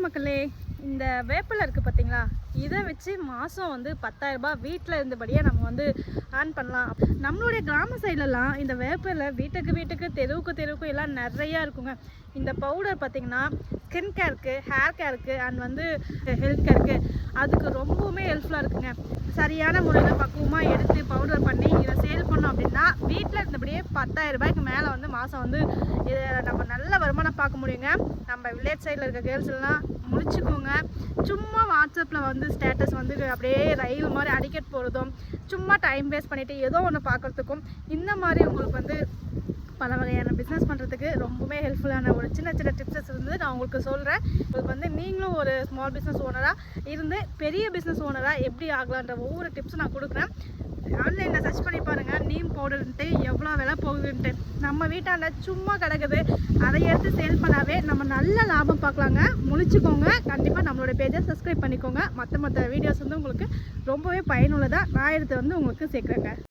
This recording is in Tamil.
வணக்கம் மக்களே. இந்த வேப்பிலை இருக்குது பார்த்தீங்களா, இதை வச்சு மாதம் வந்து 10,000 ரூபாய் வீட்டில் இருந்தபடியே நம்ம வந்து ஏர்ன் பண்ணலாம். நம்மளுடைய கிராம சைட்லலாம் இந்த வேப்பிலை வீட்டுக்கு வீட்டுக்கு தெருவுக்கு எல்லாம் நிறையா இருக்குங்க. இந்த பவுடர் பார்த்திங்கன்னா ஸ்கின் கேருக்கு, ஹேர் கேருக்கு அண்ட் வந்து ஹெல்த் கேருக்கு அதுக்கு ரொம்பவுமே ஹெல்ப்ஃபுல்லாக இருக்குங்க. சரியான முறையில் பக்குவமாக எடுத்து பவுடர் பண்ணி இதை சேல் பண்ணோம் அப்படின்னா வீட்டில் இருந்தபடியே 10,000 ரூபாய்க்கு மேலே வந்து மாதம் வந்து இதை நம்ம நல்ல வருமானம் பார்க்க முடியுங்க. நம்ம வில்லேஜ் சைடில் இருக்க கேர்ள்ஸ் எல்லாம் முடிச்சுக்கோங்க. சும்மா வாட்ஸ்அப்பில் வந்து ஸ்டேட்டஸ் வந்து அப்படியே ரயில் மாதிரி அடிக்கட் போகிறதும், சும்மா டைம் வேஸ்ட் பண்ணிவிட்டு ஏதோ ஒன்று பார்க்குறதுக்கும் இந்த மாதிரி உங்களுக்கு வந்து பல வகையான பிஸ்னஸ் பண்ணுறதுக்கு ரொம்பவே ஹெல்ப்ஃபுல்லான ஒரு சின்ன டிப்ஸஸ் இருந்து நான் உங்களுக்கு சொல்கிறேன். உங்களுக்கு வந்து நீங்களும் ஒரு ஸ்மால் பிஸ்னஸ் ஓனராக இருந்து பெரிய பிஸ்னஸ் ஓனராக எப்படி ஆகலான்ற ஒவ்வொரு டிப்ஸும் நான் கொடுக்குறேன். ஆன்லைனில் சர்ச் பண்ணி பாருங்கள், நீம் பவுடர்ன்ட்டு எவ்வளோ விலை போகுதுன்ட்டு. நம்ம வீட்டால் சும்மா கிடக்குது, அதை எடுத்து சேல் பண்ணாவே நம்ம நல்ல லாபம் பார்க்கலாங்க. முழிச்சுக்கோங்க. கண்டிப்பாக நம்மளோட பேஜை சப்ஸ்கிரைப் பண்ணிக்கோங்க. மற்ற வீடியோஸ் வந்து உங்களுக்கு ரொம்பவே பயனுள்ளதாக நான் எடுத்து வந்து உங்களுக்கு சேர்க்குறேங்க.